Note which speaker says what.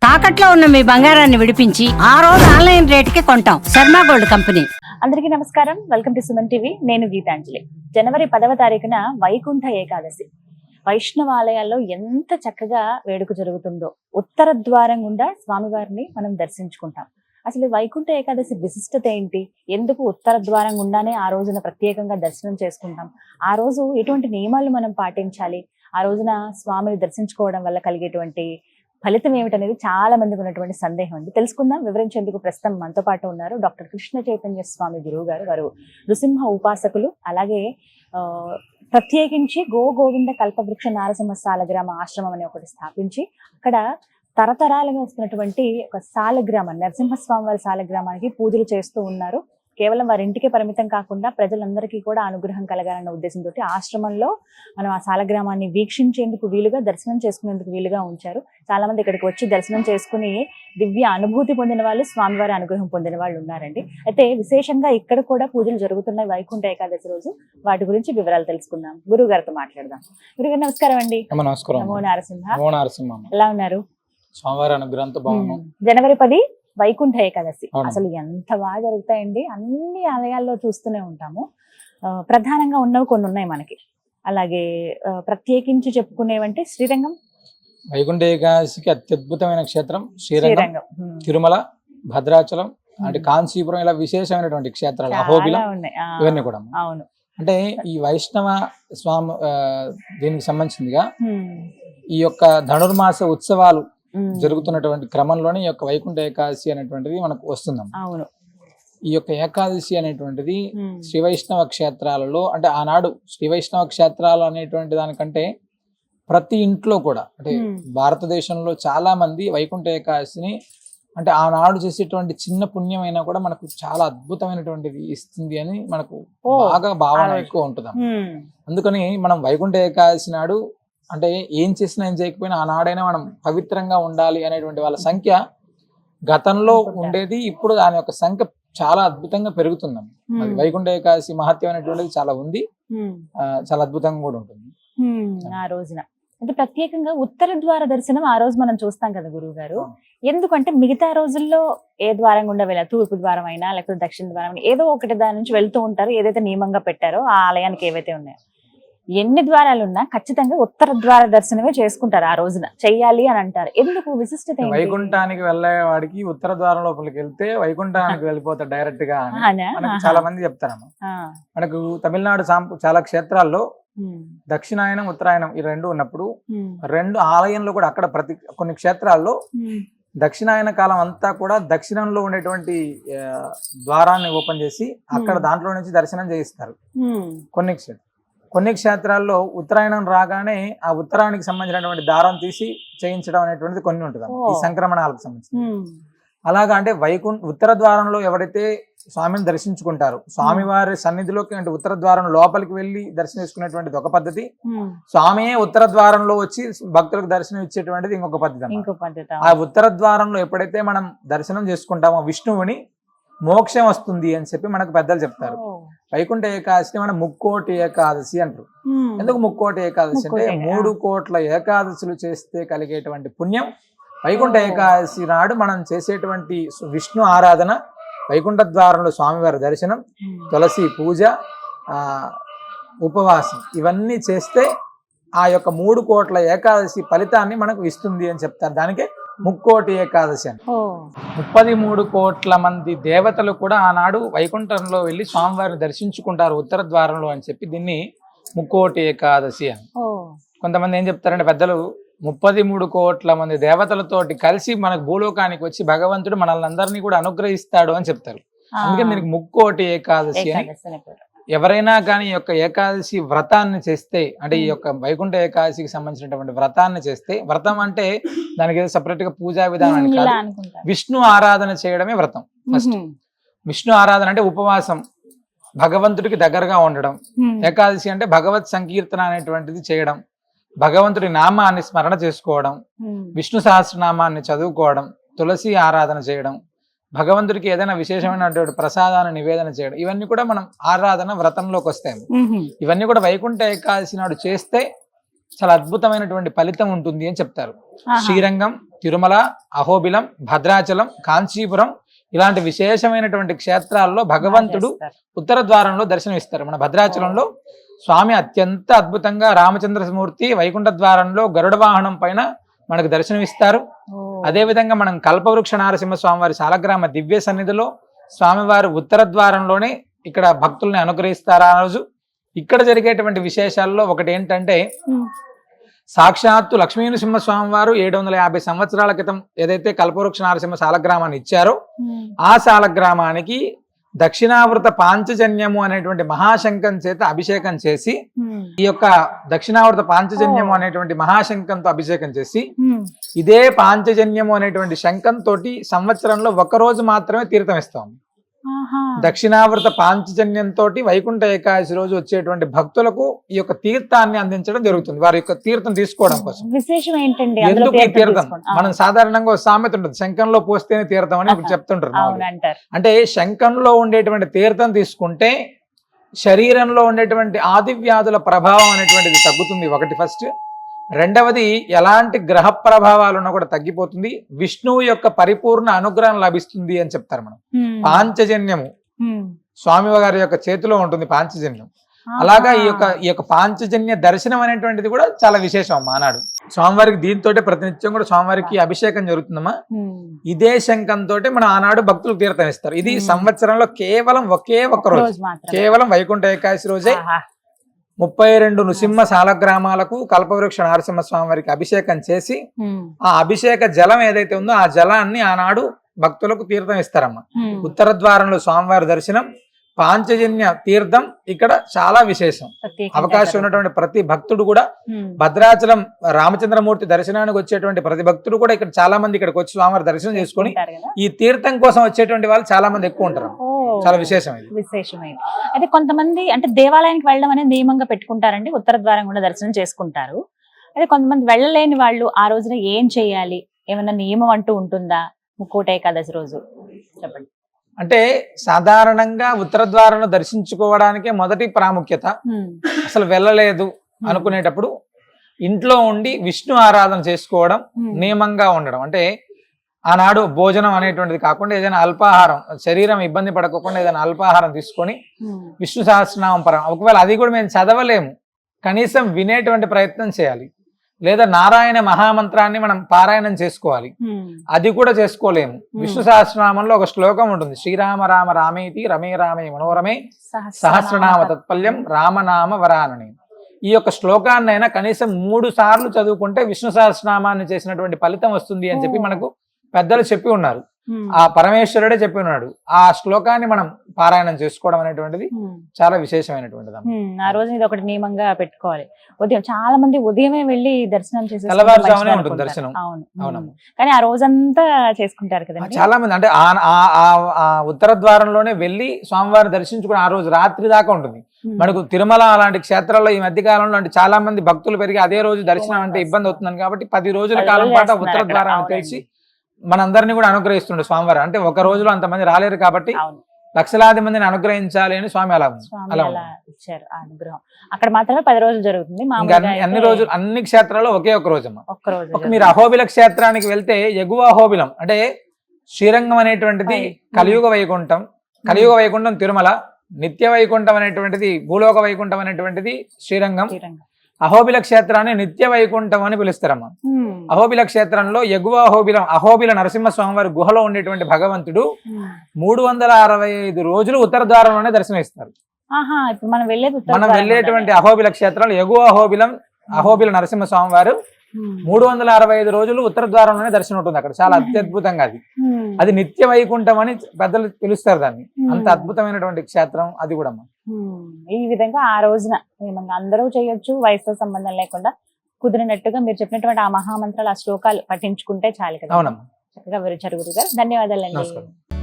Speaker 1: తాకట్లో ఉన్న మీ బంగారాన్ని విడిపించి ఆ రోజు ఆన్లైన్ రేటుకి కొంటాం. Sharma gold company.
Speaker 2: అందరికీ నమస్కారం. Welcome to Suman TV. నేను గీతాంజలి. జనవరి 10వ తారీఖున వైకుంఠ ఏకాదశి. వైష్ణవాలయాల్లో ఎంత చక్కగా వేడుక జరుగుతుందో ఉత్తర ద్వారం గుండా స్వామివారిని మనం దర్శించుకుంటాం. అసలు వైకుంఠ ఏకాదశి విశిష్టత ఏంటి? ఎందుకు ఉత్తర ద్వారం గుండానే ఆ రోజున ప్రత్యేకంగా దర్శనం చేసుకుంటాం? ఆ రోజు ఎటువంటి నియమాలు మనం పాటించాలి? ఆ రోజున స్వామిని దర్శించుకోవడం వల్ల కలిగేటువంటి ఫలితం ఏమిటనేది చాలా మందికి ఉన్నటువంటి సందేహం ఉంది. తెలుసుకుందాం. వివరించేందుకు ప్రస్తుతం మనతో పాటు ఉన్నారు డాక్టర్ కృష్ణ చైతన్య స్వామి గురువు గారు. వారు నృసింహ ఉపాసకులు. అలాగే ప్రత్యేకించి గోవింద కల్పవృక్ష నారసింహ సాలగ్రామ ఆశ్రమం అని ఒకటి స్థాపించి అక్కడ తరతరాలుగా వస్తున్నటువంటి ఒక సాలగ్రామం, నరసింహస్వామి వారి సాలగ్రామానికి పూజలు చేస్తూ ఉన్నారు. కేవలం వారి ఇంటికే పరిమితం కాకుండా ప్రజలందరికీ కూడా అనుగ్రహం కలగాలన్న ఉద్దేశంతో ఆశ్రమంలో మనం ఆ సాలగ్రామాన్ని వీక్షించేందుకు వీలుగా, దర్శనం చేసుకునేందుకు వీలుగా ఉంచారు. చాలా మంది ఇక్కడికి వచ్చి దర్శనం చేసుకుని దివ్య అనుభూతి పొందిన వాళ్ళు, స్వామివారి అనుగ్రహం పొందిన వాళ్ళు ఉన్నారండి. అయితే విశేషంగా ఇక్కడ కూడా పూజలు జరుగుతున్నాయి వైకుంఠ ఏకాదశి రోజు. వాటి గురించి వివరాలు తెలుసుకుందాం. గురువు గారితో మాట్లాడదాం. గురుగారు నమస్కారం అండి.
Speaker 3: నమో నరసింహ.
Speaker 2: ఎలా ఉన్నారు?
Speaker 3: స్వామివారి అనుగ్రహంతో బాగున్నాం.
Speaker 2: జనవరి 10 వైకుంఠ ఏకాదశి. అసలు ఎంత బాగా జరుగుతాయండి. అన్ని ఆలయాల్లో చూస్తూనే ఉంటాము. ప్రధానంగా ఉన్నవి కొన్ని ఉన్నాయి మనకి. అలాగే ప్రత్యేకించి చెప్పుకునేవంటే శ్రీరంగం.
Speaker 3: వైకుంఠ ఏకాదశికి అత్యద్భుతమైన క్షేత్రం శ్రీరంగం, తిరుమల, భద్రాచలం, అంటే కాంచీపురం, ఇలా విశేషమైనటువంటి క్షేత్రాలు, అహోబిలం, ఇవన్నీ కూడా.
Speaker 2: అవును.
Speaker 3: అంటే ఈ వైష్ణవ స్వామి దీనికి సంబంధించిందిగా ఈ యొక్క ధనుర్మాస ఉత్సవాలు జరుగుతున్నటువంటి క్రమంలోనే ఈ యొక్క వైకుంఠ ఏకాదశి అనేటువంటిది మనకు వస్తుందం.
Speaker 2: అవును.
Speaker 3: ఈ యొక్క ఏకాదశి అనేటువంటిది శ్రీ వైష్ణవ క్షేత్రాలలో, అంటే ఆనాడు శ్రీ వైష్ణవ క్షేత్రాలు అనేటువంటి దానికంటే ప్రతి ఇంట్లో కూడా, అంటే భారతదేశంలో చాలా మంది వైకుంఠ ఏకాదశిని, అంటే ఆనాడు చేసేటువంటి చిన్న పుణ్యమైనా కూడా మనకు చాలా అద్భుతమైనటువంటిది ఇస్తుంది అని మనకు బాగా భావన ఎక్కువ ఉంటుంది. అందుకని మనం వైకుంఠ ఏకాదశి నాడు, అంటే ఏం చేసినా ఏం చేయకపోయినా ఆనాడైనా మనం పవిత్రంగా ఉండాలి అనేటువంటి వాళ్ళ సంఖ్య గతంలో ఉండేది, ఇప్పుడు దాని యొక్క సంఖ్య చాలా అద్భుతంగా పెరుగుతున్నాం. అది వైకుంఠ ఏకాదశి మహత్యం అనేటువంటిది చాలా ఉంది, చాలా అద్భుతంగా కూడా ఉంటుంది
Speaker 2: ఆ రోజున. అంటే ప్రత్యేకంగా ఉత్తర ద్వార దర్శనం ఆ రోజు మనం చూస్తాం కదా గురువు గారు. ఎందుకంటే మిగతా రోజుల్లో ఏ ద్వారం గుండా వెళ్ళాలి, తూర్పు ద్వారం అయినా లేకపోతే దక్షిణ ద్వారం అయినా ఏదో ఒకటి దాని నుంచి వెళ్తూ ఉంటారు. ఏదైతే నియమంగా పెట్టారో ఆ ఆలయానికి ఏవైతే ఉన్నాయో, ఎన్ని ద్వారాలు ఉన్నా ఖచ్చితంగా ఉత్తర ద్వార దర్శనమే చేసుకుంటారు ఆ రోజున, చెయ్యాలి అని అంటారు. ఎందుకు విశిష్టత?
Speaker 3: వైకుంఠానికి వెళ్ళే వాడికి ఉత్తర ద్వారం లోపలికి వెళ్తే వైకుంఠానికి వెళ్ళిపోతారు డైరెక్ట్ గా మనకు చాలా మంది చెప్తారమ్మ. మనకు తమిళనాడు చాలా క్షేత్రాల్లో దక్షిణాయనం, ఉత్తరాయణం ఈ రెండు ఉన్నప్పుడు, రెండు ఆలయంలో కూడా అక్కడ కొన్ని క్షేత్రాల్లో దక్షిణాయన కాలం అంతా కూడా దక్షిణంలో ఉండేటువంటి ద్వారాన్ని ఓపెన్ చేసి అక్కడ దాంట్లో నుంచి దర్శనం చేయిస్తారు. కొన్ని క్షేత్రాల్లో ఉత్తరాయణం రాగానే ఆ ఉత్తరానికి సంబంధించినటువంటి దారం తీసి చేయించడం అనేటువంటిది కొన్ని ఉంటుంది ఈ సంక్రమణాలకు సంబంధించి. అలాగా అంటే ఉత్తర ద్వారంలో ఎవరైతే స్వామిని దర్శించుకుంటారు, స్వామివారి సన్నిధిలోకి, అంటే ఉత్తర ద్వారం లోపలికి వెళ్ళి దర్శనం చేసుకునేటువంటిది ఒక పద్ధతి, స్వామియే ఉత్తర ద్వారంలో వచ్చి భక్తులకు దర్శనం ఇచ్చేటువంటిది ఇంకొక పద్ధతి. ఆ ఉత్తర ద్వారంలో ఎప్పుడైతే మనం దర్శనం చేసుకుంటామో విష్ణువుని, మోక్షం వస్తుంది అని చెప్పి మనకు పెద్దలు చెప్తారు. వైకుంఠ ఏకాదశిని మనం ముక్కోటి ఏకాదశి అంటారు. ఎందుకు ముక్కోటి ఏకాదశి అంటే 3 కోట్ల ఏకాదశులు చేస్తే కలిగేటువంటి పుణ్యం వైకుంఠ ఏకాదశి నాడు మనం చేసేటువంటి విష్ణు ఆరాధన, వైకుంఠ ద్వారంలో స్వామివారి దర్శనం, తులసి పూజ, ఉపవాసం, ఇవన్నీ చేస్తే ఆ యొక్క 3 కోట్ల ఏకాదశి ఫలితాన్ని మనకు ఇస్తుంది అని చెప్తారు. దానికే ముక్కోటి ఏకాదశి అని. 33 కోట్ల మంది దేవతలు కూడా ఆనాడు వైకుంఠంలో వెళ్ళి స్వామివారిని దర్శించుకుంటారు ఉత్తర ద్వారంలో అని చెప్పి దీన్ని ముక్కోటి ఏకాదశి అని. కొంతమంది ఏం చెప్తారంటే పెద్దలు, 33 కోట్ల మంది దేవతలతోటి కలిసి మనకు భూలోకానికి వచ్చి భగవంతుడు మనల్ని అందరినీ కూడా అనుగ్రహిస్తాడు అని చెప్తారు. అందుకని దీనికి ముక్కోటి ఏకాదశి అని. ఎవరైనా కానీ ఈ యొక్క ఏకాదశి వ్రతాన్ని చేస్తే, అంటే ఈ యొక్క వైకుంఠ ఏకాదశికి సంబంధించినటువంటి వ్రతాన్ని చేస్తే, వ్రతం అంటే దానికి ఏదో సపరేట్ గా పూజా విధానాన్ని కాదు, విష్ణు ఆరాధన చేయడమే వ్రతం. ఫస్ట్ విష్ణు ఆరాధన అంటే ఉపవాసం, భగవంతుడికి దగ్గరగా ఉండడం. ఏకాదశి అంటే భగవత్ సంకీర్తన అనేటువంటిది చేయడం, భగవంతుడి నామాన్ని స్మరణ చేసుకోవడం, విష్ణు సహస్రనామాన్ని చదువుకోవడం, తులసి ఆరాధన చేయడం, భగవంతుడికి ఏదైనా విశేషమైనటువంటి ప్రసాదాన్ని నివేదన చేయడం, ఇవన్నీ కూడా మనం ఆరాధన వ్రతంలోకి వస్తాయి. ఇవన్నీ కూడా వైకుంఠ ఏకాదశి నాడు చేస్తే చాలా అద్భుతమైనటువంటి ఫలితం ఉంటుంది అని చెప్తారు. శ్రీరంగం, తిరుమల, అహోబిలం, భద్రాచలం, కాంచీపురం ఇలాంటి విశేషమైనటువంటి క్షేత్రాల్లో భగవంతుడు ఉత్తర ద్వారంలో దర్శనమిస్తారు. మన భద్రాచలంలో స్వామి అత్యంత అద్భుతంగా రామచంద్రమూర్తి వైకుంఠ ద్వారంలో గరుడ వాహనం పైన మనకు దర్శనమిస్తారు. అదే విధంగా మనం కల్పవృక్ష నారసింహ స్వామివారి శాలగ్రామ దివ్య సన్నిధిలో స్వామివారు ఉత్తర ద్వారంలోనే ఇక్కడ భక్తుల్ని అనుగ్రహిస్తారు. ఆ రోజు ఇక్కడ జరిగేటువంటి విశేషాల్లో ఒకటి ఏంటంటే, సాక్షాత్తు లక్ష్మీనరసింహ స్వామి వారు 750 సంవత్సరాల క్రితం ఏదైతే కల్పవృక్ష నారసింహ శాలగ్రామాన్ని ఇచ్చారో ఆ శాలగ్రామానికి దక్షిణావృత పాంచజన్యము అనేటువంటి మహాశంఖం చేత అభిషేకం చేసి, ఈ యొక్క దక్షిణావృత పాంచజన్యము అనేటువంటి మహాశంఖంతో అభిషేకం చేసి, ఇదే పాంచజన్యము అనేటువంటి శంఖంతో సంవత్సరంలో ఒక్కరోజు మాత్రమే తీర్థం ఇస్తాం. దక్షిణావృత పాంచజన్యంతో వైకుంఠ ఏకాదశి రోజు వచ్చేటువంటి భక్తులకు ఈ యొక్క తీర్థాన్ని అందించడం జరుగుతుంది. వారి యొక్క తీర్థం తీసుకోవడం కోసం.
Speaker 2: విశేషం ఏంటండి
Speaker 3: ఎందుకు ఈ తీర్థం? మనం సాధారణంగా సామెత ఉంటుంది, శంఖంలో పోస్తేనే తీర్థం అని ఇప్పుడు చెప్తుంటారు. అంటే శంఖంలో ఉండేటువంటి తీర్థం తీసుకుంటే శరీరంలో ఉండేటువంటి ఆది వ్యాధుల ప్రభావం అనేటువంటిది తగ్గుతుంది. ఒకటి ఫస్ట్. రెండవది, ఎలాంటి గ్రహ ప్రభావాలున్నా కూడా తగ్గిపోతుంది. విష్ణువు యొక్క పరిపూర్ణ అనుగ్రహం లభిస్తుంది అని చెప్తారు. మనం పాంచజన్యము స్వామి వారి యొక్క చేతిలో ఉంటుంది పాంచజన్యం. అలాగా ఈ యొక్క పాంచజన్య దర్శనం అనేటువంటిది కూడా చాలా విశేషం ఆనాడు. స్వామివారికి దీంతో ప్రతినిత్యం కూడా స్వామివారికి అభిషేకం జరుగుతుందమ్మా. ఇదే శంఖంతో మనం ఆనాడు భక్తులకు తీర్థం ఇస్తారు. ఇది సంవత్సరంలో కేవలం ఒకే ఒక్క రోజు, కేవలం వైకుంఠ ఏకాదశి రోజే 32 నృసింహ శాలగ్రామాలకు కల్పవృక్ష నరసింహ స్వామి వారికి అభిషేకం చేసి, ఆ అభిషేక జలం ఏదైతే ఉందో ఆ జలాన్ని ఆనాడు భక్తులకు తీర్థం ఇస్తారమ్మా. ఉత్తర ద్వారంలో స్వామివారి దర్శనం, పాంచజన్య తీర్థం ఇక్కడ చాలా విశేషం. అవకాశం ఉన్నటువంటి ప్రతి భక్తుడు కూడా, భద్రాచలం రామచంద్రమూర్తి దర్శనానికి వచ్చేటువంటి ప్రతి భక్తుడు కూడా ఇక్కడ చాలా మంది ఇక్కడికి వచ్చి స్వామివారి దర్శనం చేసుకుని ఈ తీర్థం కోసం వచ్చేటువంటి వాళ్ళు చాలా మంది ఎక్కువ ఉంటారు. చాలా
Speaker 2: విశేషమైంది. అయితే కొంతమంది అంటే దేవాలయానికి వెళ్ళడం అనేది నియమంగా పెట్టుకుంటారండి, ఉత్తర ద్వారం కూడా దర్శనం చేసుకుంటారు. అయితే కొంతమంది వెళ్ళలేని వాళ్ళు ఆ రోజున ఏం చేయాలి? ఏమన్నా నియమం అంటూ ఉంటుందా ముక్కోటి ఏకాదశి రోజు? చెప్పండి.
Speaker 3: అంటే సాధారణంగా ఉత్తర ద్వారం దర్శించుకోవడానికే మొదటి ప్రాముఖ్యత. అసలు వెళ్ళలేదు అనుకునేటప్పుడు ఇంట్లో ఉండి విష్ణు ఆరాధన చేసుకోవడం, నియమంగా ఉండడం. అంటే ఆనాడు భోజనం అనేటువంటిది కాకుండా ఏదైనా అల్పాహారం, శరీరం ఇబ్బంది పడకుండా ఏదైనా అల్పాహారం తీసుకొని విష్ణు సహస్రనామం పరం, ఒకవేళ అది కూడా మేము చదవలేము, కనీసం వినేటువంటి ప్రయత్నం చేయాలి. లేదా నారాయణ మహామంత్రాన్ని మనం పారాయణం చేసుకోవాలి, అది కూడా చేసుకోలేము. విష్ణు సహస్రనామంలో ఒక శ్లోకం ఉంటుంది, శ్రీరామ రామ రామేతి రమే రామే మనోరమే సహస్రనామ తత్పల్యం రామనామ వరానని. ఈ యొక్క శ్లోకాన్నైనా కనీసం 3 సార్లు చదువుకుంటే విష్ణు సహస్రనామాన్ని చేసినటువంటి ఫలితం వస్తుంది అని చెప్పి మనకు పెద్దలు చెప్పి ఉన్నారు. ఆ పరమేశ్వరుడే చెప్పి ఉన్నాడు. ఆ శ్లోకాన్ని మనం పారాయణం చేసుకోవడం అనేటువంటిది చాలా విశేషమైనటువంటిది.
Speaker 2: ఆ రోజు ఇది ఒకటి నియమంగా పెట్టుకోవాలి. ఉదయం చాలా మంది ఉదయమే వెళ్ళి దర్శనం చేసి
Speaker 3: తెల్లవారుజామునే ఉంటుంది దర్శనం.
Speaker 2: అవును, కానీ ఆ రోజంతా చేసుకుంటారు కదా
Speaker 3: చాలా మంది. అంటే ఆ ఉత్తర ద్వారంలోనే వెళ్ళి స్వామివారిని దర్శించుకుని ఆ రోజు రాత్రి దాకా ఉంటుంది. మనకు తిరుమల అలాంటి క్షేత్రాల్లో ఈ మధ్య కాలంలో అంటే చాలా మంది భక్తులు పెరిగి అదే రోజు దర్శనం అంటే ఇబ్బంది అవుతుందని కాబట్టి 10 రోజుల కాలం పాటు ఉత్తర ద్వారాన్ని తెలిసి మనందరినీ కూడా అనుగ్రహిస్తుండే స్వామివారు. అంటే ఒక రోజులో అంతమంది రాలేరు కాబట్టి లక్షలాది మందిని అనుగ్రహించాలి అని స్వామి అలా
Speaker 2: ఇచ్చారు అనుగ్రహం. అక్కడ మాత్రమే 10 రోజులు జరుగుతుంది.
Speaker 3: అన్ని రోజులు అన్ని క్షేత్రాల్లో ఒకే ఒక రోజు అమ్మ. మీరు అహోబిల క్షేత్రానికి వెళ్తే ఎగువ అహోబిలం అంటే శ్రీరంగం అనేటువంటిది కలియుగ వైకుంఠం, కలియుగ వైకుంఠం తిరుమల, నిత్య వైకుంఠం అనేటువంటిది భూలోక వైకుంఠం అనేటువంటిది శ్రీరంగం. అహోబిల క్షేత్రాన్ని నిత్య వైకుంఠం అని పిలుస్తారమ్మా. అహోబిల క్షేత్రంలో ఎగువ అహోబిలం, అహోబిల నరసింహస్వామి వారి గుహలో ఉండేటువంటి భగవంతుడు 365 రోజులు ఉత్తర ద్వారంలోనే దర్శనమిస్తారు. మనం వెళ్ళేటువంటి అహోబిల క్షేత్రంలో ఎగువ అహోబిలం, అహోబిల నరసింహస్వామి వారు 365 రోజులు ఉత్తర ద్వారంలోనే దర్శనం ఉంటుంది అక్కడ. చాలా అత్యద్భుతంగా అది నిత్య వైకుంఠం అని పెద్దలు పిలుస్తారు దాన్ని. అంత అద్భుతమైనటువంటి క్షేత్రం అది కూడా.
Speaker 2: ఈ విధంగా ఆ రోజున అందరూ చేయొచ్చు, వయసుతో సంబంధం లేకుండా కుదిరినట్టుగా మీరు చెప్పినటువంటి ఆ మహామంత్రాలు, ఆ శ్లోకాలు పఠించుకుంటే చాలు కదా.
Speaker 3: అవునమ్మా.
Speaker 2: చక్కగా వివరించారు గురుగారు. ధన్యవాదాలండి.